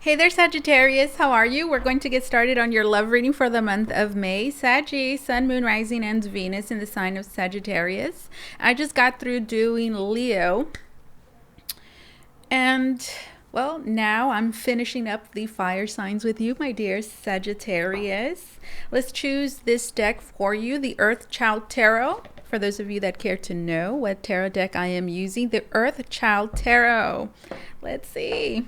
Hey there, Sagittarius. How are you? We're going to get started on your love reading for the month of May. Saggy, Sun, Moon, Rising, and Venus in the sign of Sagittarius. I just got through doing Leo. And, well, now I'm finishing up the fire signs with you, my dear Sagittarius. Let's choose this deck for you, the Earth Child Tarot. For those of you that care to know what tarot deck I am using, the Earth Child Tarot. Let's see.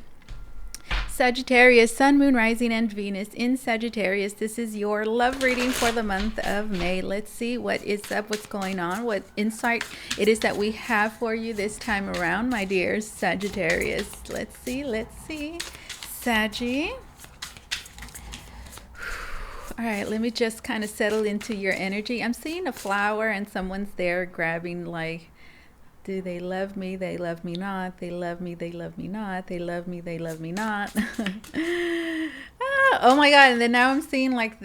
Sagittarius, Sun, Moon, Rising, and Venus in Sagittarius. This is your love reading for the month of May. Let's see what is up, what's going on, what insight it is that we have for you this time around, my dear Sagittarius. Let's see. Saggy. All right, let me just kind of settle into your energy. I'm seeing a flower and someone's there grabbing, like, do they love me? They love me not. They love me. They love me not. They love me. They love me not. Oh my God. And then now I'm seeing like,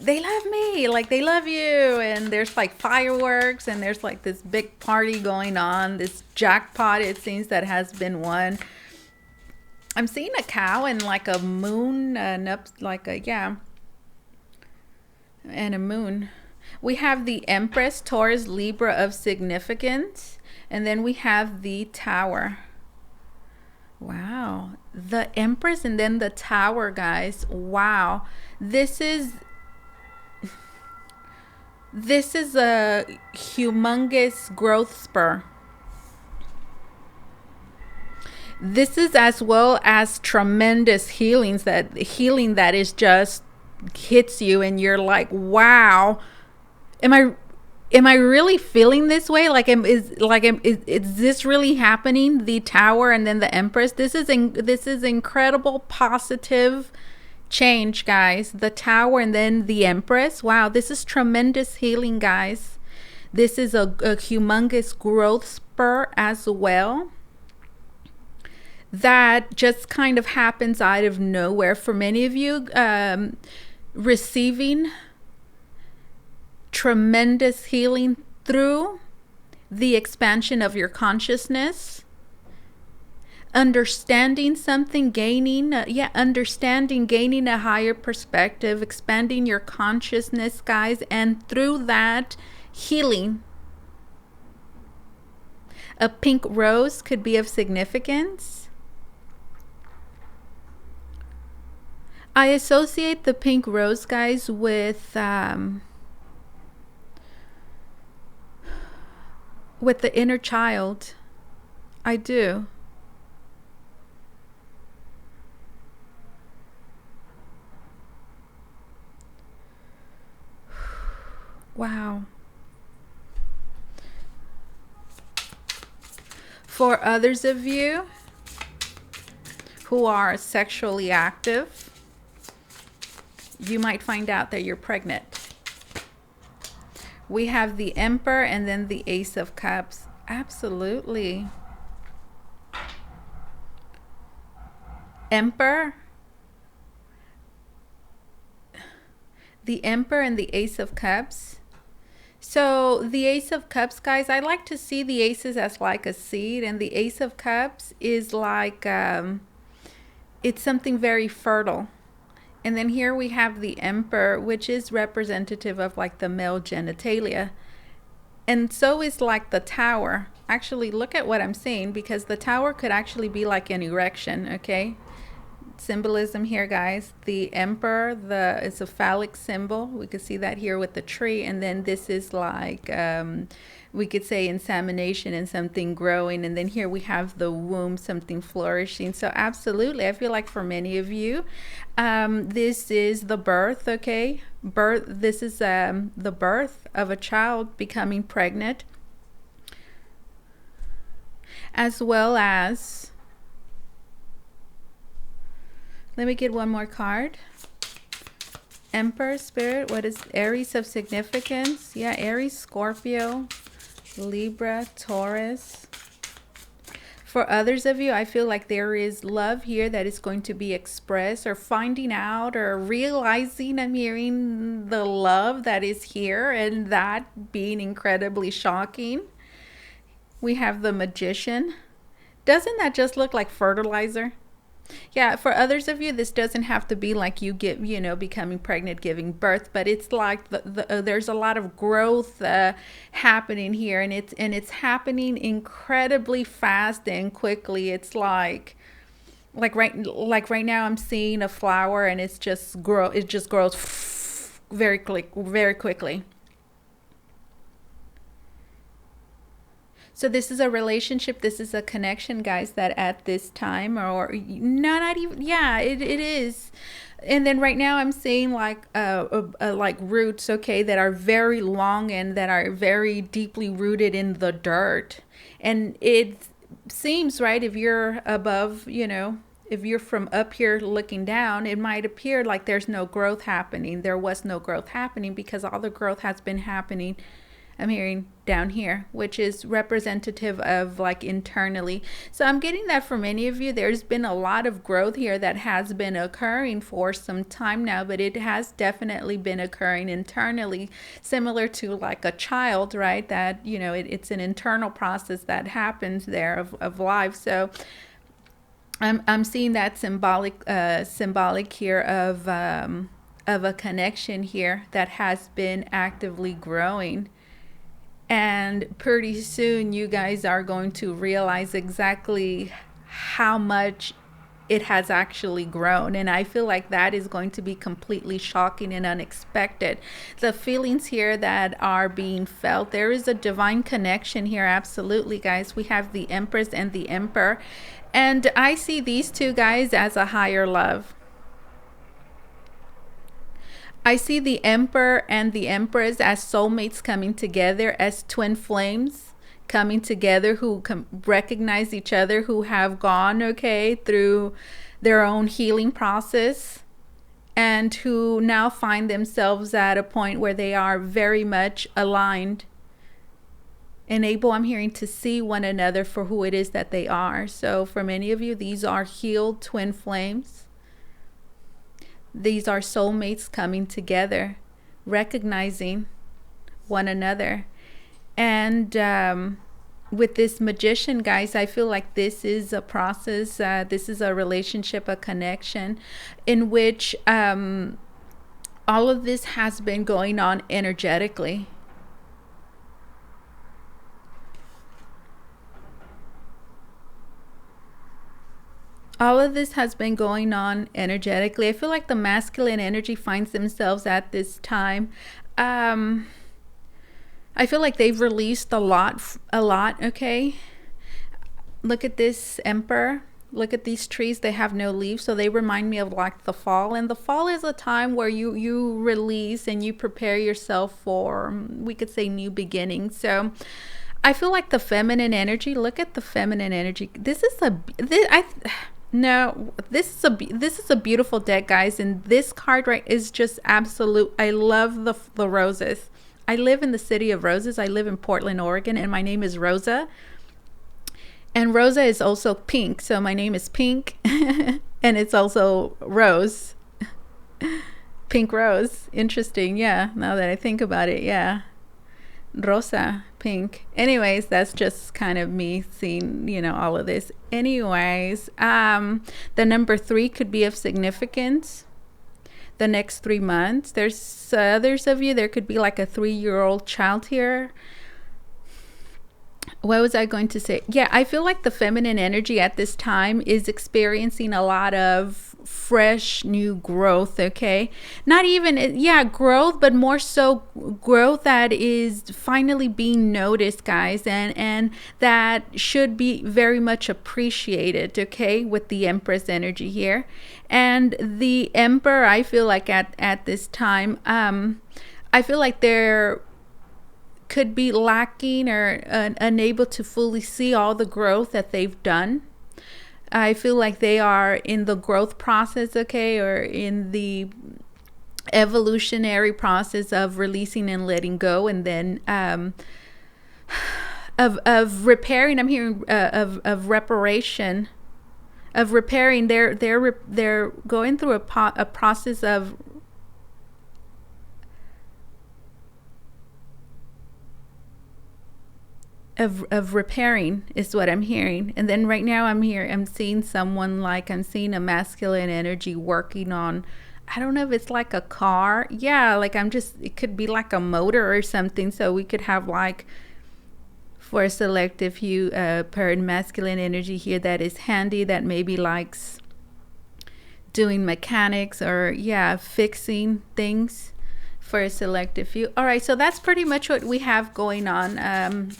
they love me. Like they love you. And there's like fireworks and there's like this big party going on. This jackpot, it seems, that has been won. I'm seeing a cow and like a moon, and a moon. We have the Empress, Taurus, Libra of significance. And then we have the Tower. Wow. The Empress and then the Tower, guys. Wow. This is a humongous growth spur. This is as well as tremendous healing that is just hits you and you're like, wow. Am I really feeling this way? Is this really happening? The Tower and then the Empress. This is incredible positive change, guys. The Tower and then the Empress. Wow, this is tremendous healing, guys. This is a humongous growth spur as well. That just kind of happens out of nowhere for many of you. Receiving tremendous healing through the expansion of your consciousness, understanding something, gaining a higher perspective, expanding your consciousness, guys, and through that healing. A pink rose could be of significance. I associate the pink rose, guys, with the inner child. I do. Wow. For others of you who are sexually active, you might find out that you're pregnant. We have the Emperor and then the Ace of Cups. Absolutely. Emperor. The Emperor and the Ace of Cups. So the Ace of Cups, guys, I like to see the aces as like a seed. And the Ace of Cups is like, it's something very fertile. And then here we have the Emperor, which is representative of like the male genitalia. And so is like the Tower. Actually, look at what I'm saying, because the Tower could actually be like an erection, okay? Symbolism here, guys. The Emperor, it's a phallic symbol. We could see that here with the tree. And then this is like, we could say insemination and something growing. And then here we have the womb, something flourishing. So absolutely, I feel like for many of you, this is the birth, okay? This is the birth of a child becoming pregnant, as well as, let me get one more card. Emperor Spirit, what is Aries of significance? Yeah, Aries, Scorpio, Libra, Taurus. For others of you, I feel like there is love here that is going to be expressed, or finding out or realizing and hearing the love that is here, and that being incredibly shocking. We have the Magician. Doesn't that just look like fertilizer? Yeah, for others of you, this doesn't have to be like you get, becoming pregnant, giving birth, but it's like there's a lot of growth happening here, and it's happening incredibly fast and quickly. It's like right now I'm seeing a flower, and it just grows very quickly. So this is a relationship, this is a connection, guys, that at this time, or no, not even, yeah, it is. And then right now I'm seeing like like roots, okay, that are very long and that are very deeply rooted in the dirt. And it seems, right, if you're above, if you're from up here looking down, it might appear like there's no growth happening. There was no growth happening because all the growth has been happening, I'm hearing, down here, which is representative of like internally. So I'm getting that for many of you. There's been a lot of growth here that has been occurring for some time now, but it has definitely been occurring internally, similar to like a child, right? That, it's an internal process that happens there of life. So I'm seeing that symbolic here of a connection here that has been actively growing. And pretty soon you guys are going to realize exactly how much it has actually grown. And I feel like that is going to be completely shocking and unexpected. The feelings here that are being felt, there is a divine connection here. Absolutely, guys. We have the Empress and the Emperor. And I see these two guys as a higher love. I see the Emperor and the Empress as soulmates coming together, as twin flames coming together, who recognize each other, who have gone, okay, through their own healing process, and who now find themselves at a point where they are very much aligned and able, I'm hearing, to see one another for who it is that they are. So for many of you, these are healed twin flames. These are soulmates coming together, recognizing one another. And with this Magician, guys, I feel like this is a process, this is a relationship, a connection in which all of this has been going on energetically. All of this has been going on energetically. I feel like the masculine energy finds themselves at this time. I feel like they've released a lot, okay? Look at this Emperor. Look at these trees. They have no leaves, so they remind me of like the fall. And the fall is a time where you release and you prepare yourself for, we could say, new beginnings. So I feel like the feminine energy, look at the feminine energy. This is a beautiful deck, guys, and this card right is just absolute. I love the roses. I live in the city of roses. I live in Portland, Oregon, and my name is Rosa. And Rosa is also pink, so my name is Pink, and it's also Rose. Pink Rose. Interesting, yeah, now that I think about it, yeah. Rosa, pink. Anyways, that's just kind of me seeing, all of this. Anyways, the number 3 could be of significance the next 3 months. There's others of you, there could be like a 3-year-old child here. What was I going to say? Yeah, I feel like the feminine energy at this time is experiencing a lot of fresh new growth, okay? Not even, yeah, growth, but more so growth that is finally being noticed, guys, and that should be very much appreciated, okay, with the Empress energy here. And the Emperor, I feel like at this time, I feel like they're could be lacking or unable to fully see all the growth that they've done. I feel like they are in the growth process, okay, or in the evolutionary process of releasing and letting go, and then of repairing. I'm hearing of reparation, of repairing. They're going through a process of of repairing is what I'm hearing. And then right now I'm seeing someone, like I'm seeing a masculine energy working on, I don't know if it's like a car. Yeah, like it could be like a motor or something. So we could have like, for a selective few, per masculine energy here that is handy, that maybe likes doing mechanics or fixing things for a selective few. All right, so that's pretty much what we have going on.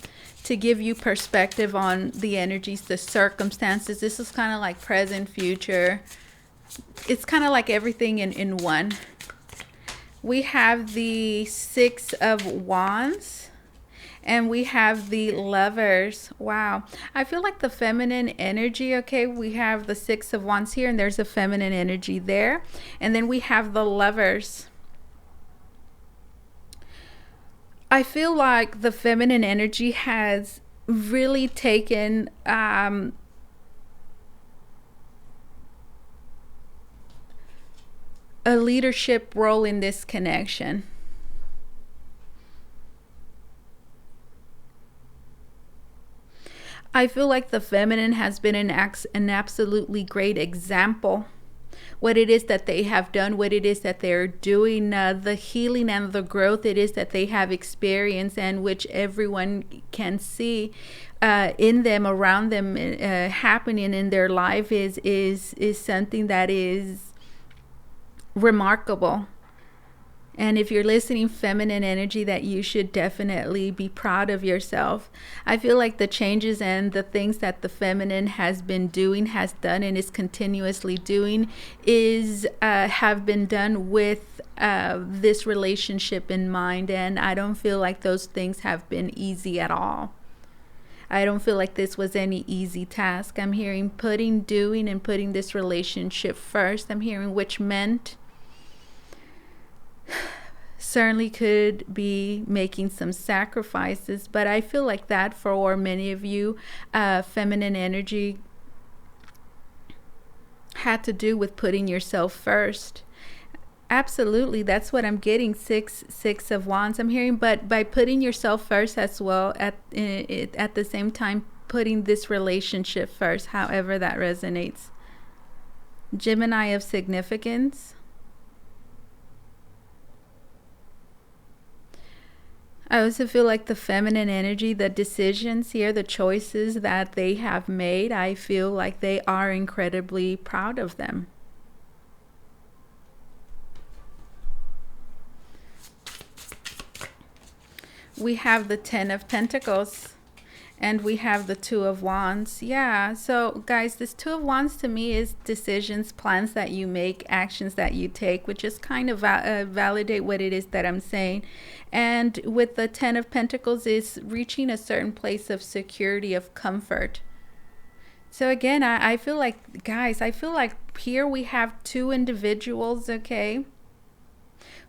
To give you perspective on the energies, the circumstances. This is kind of like present, future. It's kind of like everything in one. We have the Six of Wands and we have the Lovers. Wow. I feel like the feminine energy, okay, we have the Six of Wands here and there's a feminine energy there. And then we have the Lovers. I feel like the feminine energy has really taken a leadership role in this connection. I feel like the feminine has been an absolutely great example. What it is that they have done, what it is that they're doing, the healing and the growth it is that they have experienced, and which everyone can see in them, around them, happening in their life is something that is remarkable. And if you're listening, feminine energy, that you should definitely be proud of yourself. I feel like the changes and the things that the feminine has been doing, has done, and is continuously doing have been done with this relationship in mind. And I don't feel like those things have been easy at all. I don't feel like this was any easy task. I'm hearing doing and putting this relationship first. I'm hearing which meant certainly could be making some sacrifices, but I feel like that for many of you, feminine energy had to do with putting yourself first. Absolutely, that's what I'm getting. Six of Wands I'm hearing, but by putting yourself first as well, at the same time putting this relationship first, however that resonates. Gemini of significance. I also feel like the feminine energy, the decisions here, the choices that they have made, I feel like they are incredibly proud of them. We have the Ten of Pentacles and we have the Two of Wands. Yeah, so guys, this Two of Wands to me is decisions, plans that you make, actions that you take, which is kind of validate what it is that I'm saying. And with the Ten of Pentacles is reaching a certain place of security, of comfort. So again, I feel like, guys, I feel like here we have two individuals, okay,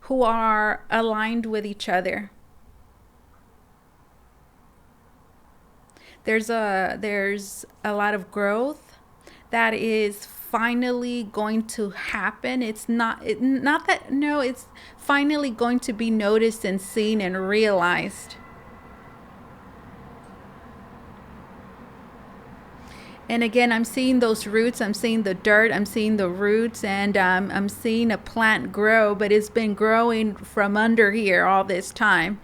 who are aligned with each other. There's a lot of growth that is finally going to happen. It's finally going to be noticed and seen and realized. And again, I'm seeing those roots, I'm seeing the dirt, I'm seeing the roots, and I'm seeing a plant grow, but it's been growing from under here all this time.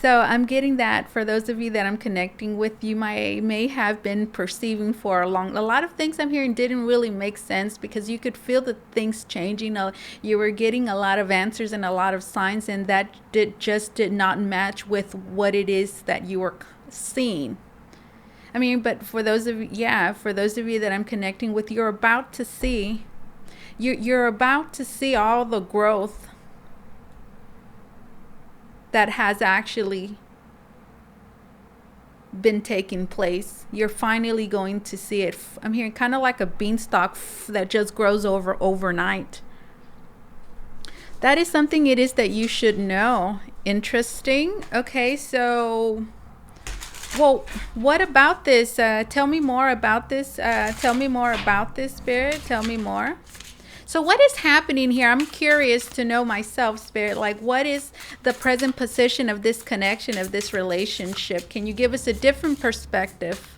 So I'm getting that for those of you that I'm connecting with, you may have been perceiving for a lot of things I'm hearing didn't really make sense, because you could feel the things changing. You were getting a lot of answers and a lot of signs, and that just did not match with what it is that you were seeing. I mean, but for those of you that I'm connecting with, you're about to see all the growth that has actually been taking place. You're finally going to see it. I'm hearing kind of like a beanstalk that just grows overnight. That is something it is that you should know. Interesting. Okay, so, well, what about this? Tell me more about this. Tell me more about this, Spirit. Tell me more. So what is happening here? I'm curious to know myself, Spirit. Like, what is the present position of this connection, of this relationship? Can you give us a different perspective?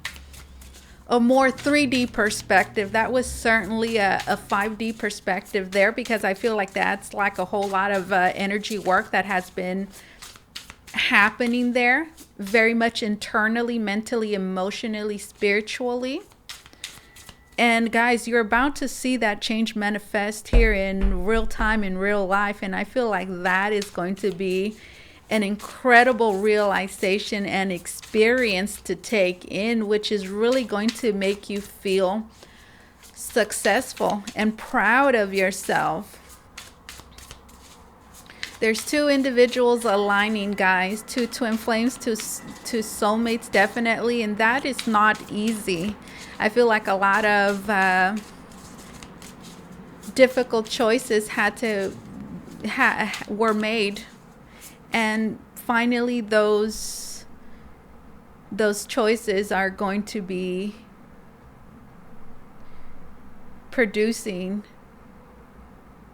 A more 3D perspective. That was certainly a 5D perspective there, because I feel like that's like a whole lot of energy work that has been happening there. Very much internally, mentally, emotionally, spiritually. And guys, you're about to see that change manifest here in real time, in real life. And I feel like that is going to be an incredible realization and experience to take in, which is really going to make you feel successful and proud of yourself. There's two individuals aligning, guys, two twin flames, two soulmates, definitely. And that is not easy. I feel like a lot of difficult choices were made. And finally, those choices are going to be producing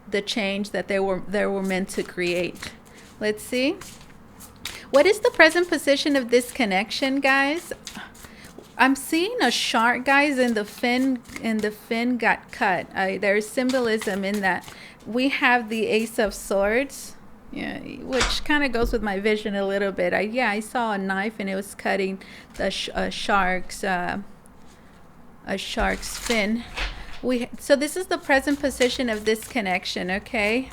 the change that they were meant to create. Let's see. What is the present position of this connection, guys? I'm seeing a shark, guys, and the fin got cut. There's symbolism in that. We have the Ace of Swords. Yeah, which kind of goes with my vision a little bit. I saw a knife and it was cutting a shark's fin. So this is the present position of this connection, okay?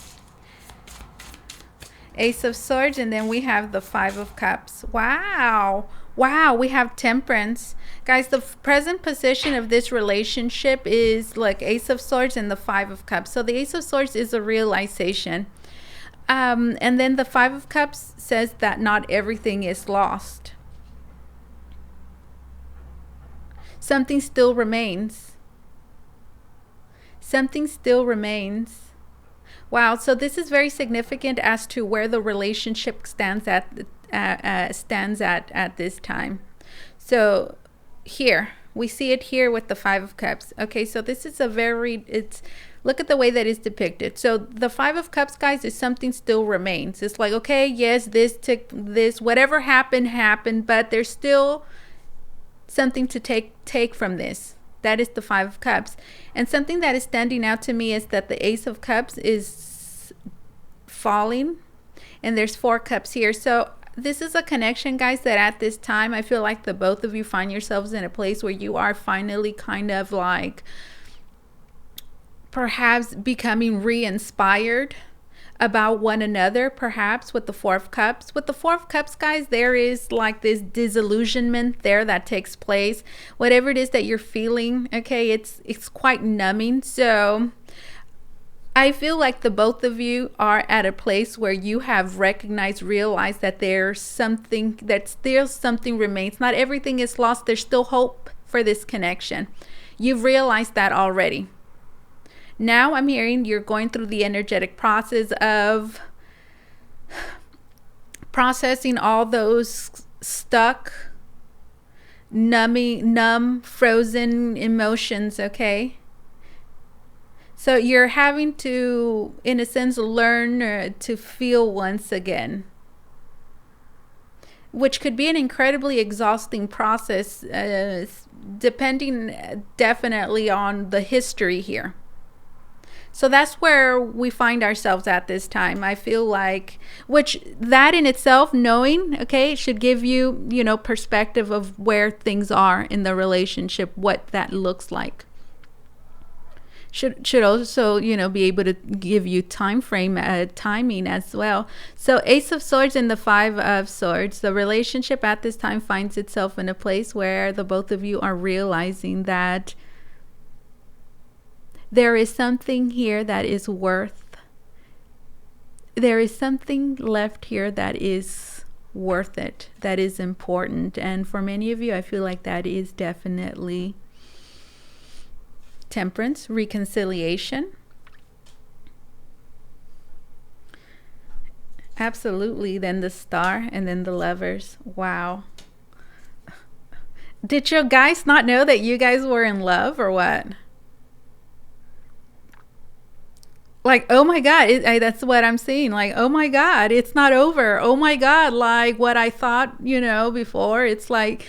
Ace of Swords, and then we have the Five of Cups. Wow, we have Temperance. Guys, the present position of this relationship is like Ace of Swords and the Five of Cups. So the Ace of Swords is a realization. And then the Five of Cups says that not everything is lost. Something still remains. Something still remains. Wow, so this is very significant as to where the relationship stands at this time. So here, we see it here with the Five of Cups. Okay, so this is look at the way that is depicted. So the Five of Cups, guys, is something still remains. It's like, okay, yes, this, whatever happened, but there's still something to take from this. That is the Five of Cups. And something that is standing out to me is that the Ace of Cups is falling, and there's Four Cups here. So this is a connection, guys, that at this time, I feel like the both of you find yourselves in a place where you are finally kind of like perhaps becoming re-inspired about one another, perhaps with the Four of Cups. With the Four of Cups, guys, there is like this disillusionment there that takes place. Whatever it is that you're feeling, okay, it's quite numbing. So I feel like the both of you are at a place where you have realized that there's something, that still something remains. Not everything is lost. There's still hope for this connection. You've realized that already. Now I'm hearing you're going through the energetic process of processing all those stuck, numb, frozen emotions, okay? So you're having to, in a sense, learn to feel once again, which could be an incredibly exhausting process, depending definitely on the history here. So that's where we find ourselves at this time. I feel like, which that in itself, knowing, okay, should give you, perspective of where things are in the relationship, what that looks like. Should also, be able to give you timing as well. So Ace of Swords and the Five of Swords, the relationship at this time finds itself in a place where the both of you are realizing that there is something here that is there is something left here that is worth it, that is important. And for many of you, I feel like that is definitely Temperance, reconciliation. Absolutely. Then the Star, and then the Lovers. Wow. Did your guys not know that you guys were in love or what? Like, oh my God, that's what I'm seeing. Like, oh my God, it's not over. Oh my God, like what I thought, before, it's like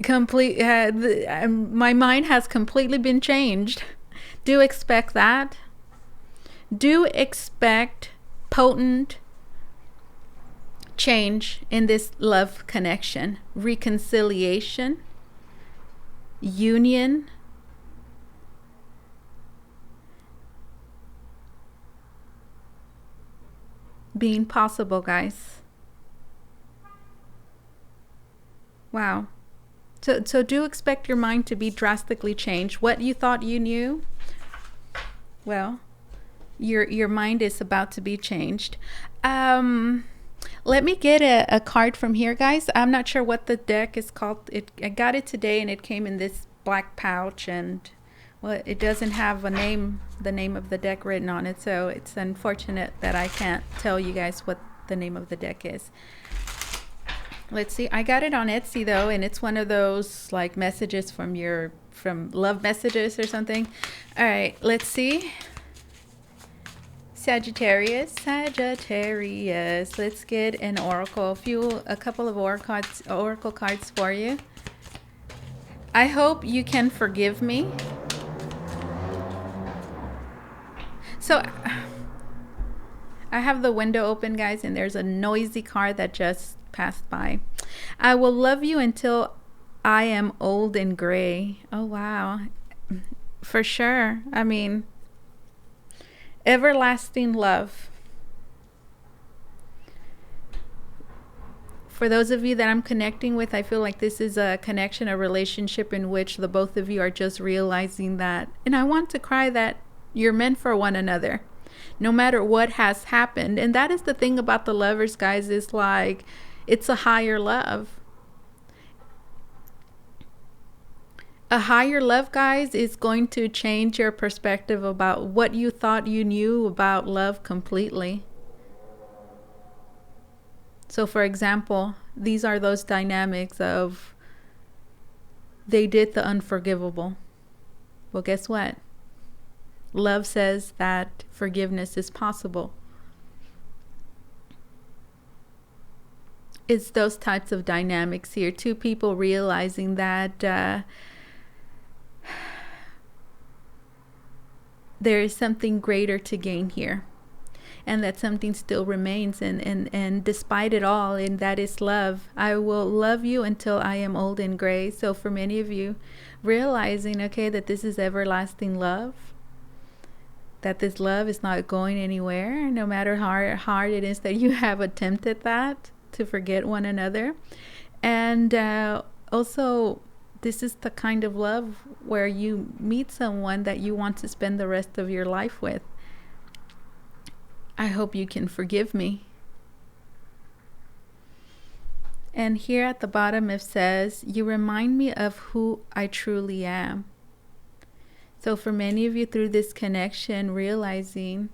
complete, my mind has completely been changed. Do expect that. Do expect potent change in this love connection, reconciliation, union, being possible, guys. Wow. So do expect your mind to be drastically changed. What you thought you knew, well, your mind is about to be changed. Let me get a card from here, guys. I'm not sure what the deck is called. I got it today, and it came in this black pouch, and well, it doesn't have the name of the deck written on it, so it's unfortunate that I can't tell you guys what the name of the deck is. Let's see. I got it on Etsy though, and it's one of those like messages from love messages or something. All right, let's see. Sagittarius. Let's get an oracle. A couple of oracle cards for you. I hope you can forgive me. So I have the window open, guys, and there's a noisy car that just passed by. I will love you until I am old and gray. Oh, wow. For sure. I mean, everlasting love. For those of you that I'm connecting with, I feel like this is a connection, a relationship in which the both of you are just realizing that, and I want to cry, that you're meant for one another, no matter what has happened. And that is the thing about the lovers, guys, is like, it's a higher love. A higher love, guys, is going to change your perspective about what you thought you knew about love completely. So, for example, these are those dynamics of they did the unforgivable. Well, guess what? Love says that forgiveness is possible. It's those types of dynamics here. Two people realizing that there is something greater to gain here, and that something still remains, and despite it all, and that is love. I will love you until I am old and gray. So for many of you, realizing, okay, that this is everlasting love, that this love is not going anywhere, no matter how hard it is that you have attempted that, to forget one another. And also, this is the kind of love where you meet someone that you want to spend the rest of your life with. I hope you can forgive me. And here at the bottom it says, you remind me of who I truly am. So for many of you, through this connection, realizing,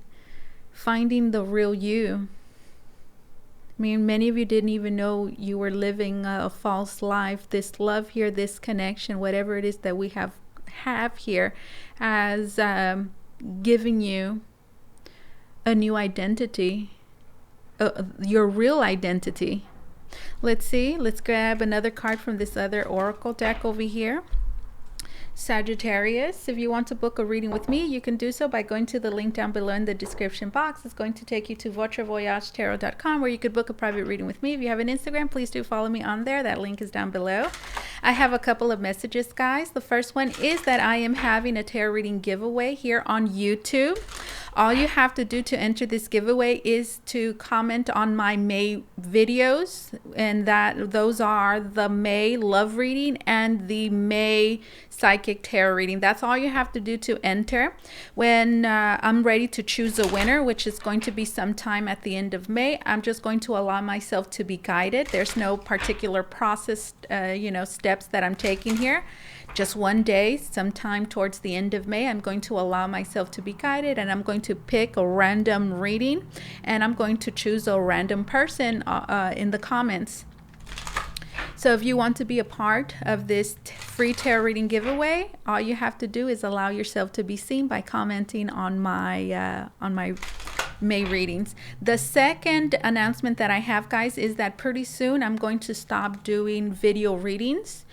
finding the real you. I mean, many of you didn't even know you were living a false life. This love here, this connection, whatever it is that we have here, has given you a new identity, your real identity. Let's see. Let's grab another card from this other oracle deck over here. Sagittarius, if you want to book a reading with me, you can do so by going to the link down below in the description box. It's going to take you to Votre, Voyage, where you could book a private reading with me. If you have an Instagram, please do follow me on there. That link is down below. I have a couple of messages, guys. The first one is that I am having a tarot reading giveaway here on YouTube. All you have to do to enter this giveaway is to comment on my May videos, and those are the May love reading and the May psychic tarot reading. That's all you have to do to enter. When I'm ready to choose a winner, which is going to be sometime at the end of May, I'm just going to allow myself to be guided. There's no particular process, steps that I'm taking here. Just one day, sometime towards the end of May, I'm going to allow myself to be guided, and I'm going to pick a random reading, and I'm going to choose a random person in the comments. So if you want to be a part of this free tarot reading giveaway. All you have to do is allow yourself to be seen by commenting on my May readings. The second announcement that I have, guys, is that pretty soon I'm going to stop doing video readings.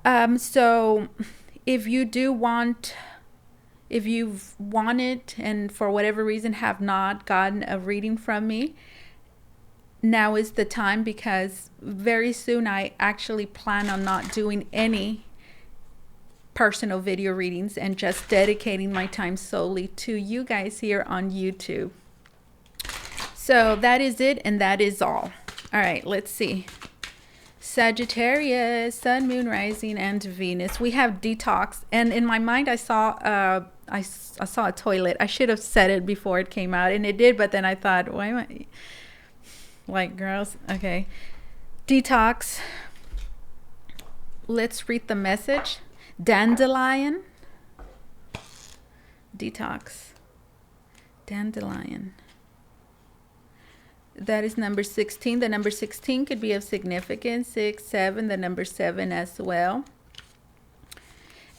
So if you've wanted and for whatever reason have not gotten a reading from me, now is the time, because very soon I actually plan on not doing any personal video readings and just dedicating my time solely to you guys here on YouTube. So that is it, and that is all. All right, let's see. Sagittarius, Sun, Moon, Rising, and Venus. We have detox, and in my mind I saw a toilet. I should have said it before it came out, and it did, but then I thought, why am I like, girls? Okay, detox. Let's read the message. Dandelion. Detox. Dandelion. That is number 16. The number 16 could be of significance. 6, 7, the number 7 as well.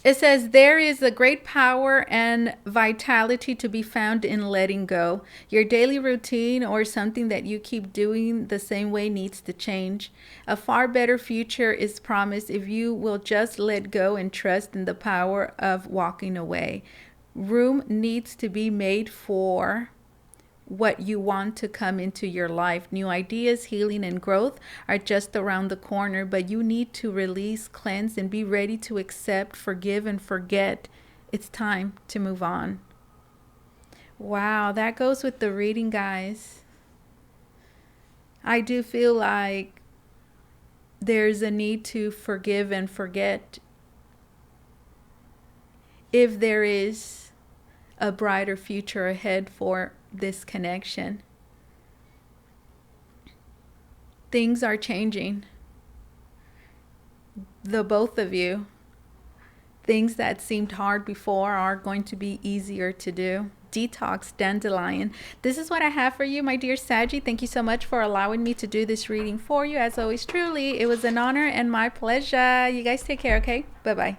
It says, there is a great power and vitality to be found in letting go. Your daily routine or something that you keep doing the same way needs to change. A far better future is promised if you will just let go and trust in the power of walking away. Room needs to be made for what you want to come into your life. New ideas, healing, and growth are just around the corner, but you need to release, cleanse, and be ready to accept, forgive, and forget. It's time to move on. Wow, that goes with the reading, guys. I do feel like there's a need to forgive and forget if there is a brighter future ahead for this connection. Things are changing. The both of you. Things that seemed hard before are going to be easier to do. Detox, dandelion. This is what I have for you, my dear Saggy. Thank you so much for allowing me to do this reading for you. As always, truly, it was an honor and my pleasure. You guys take care, okay? Bye-bye.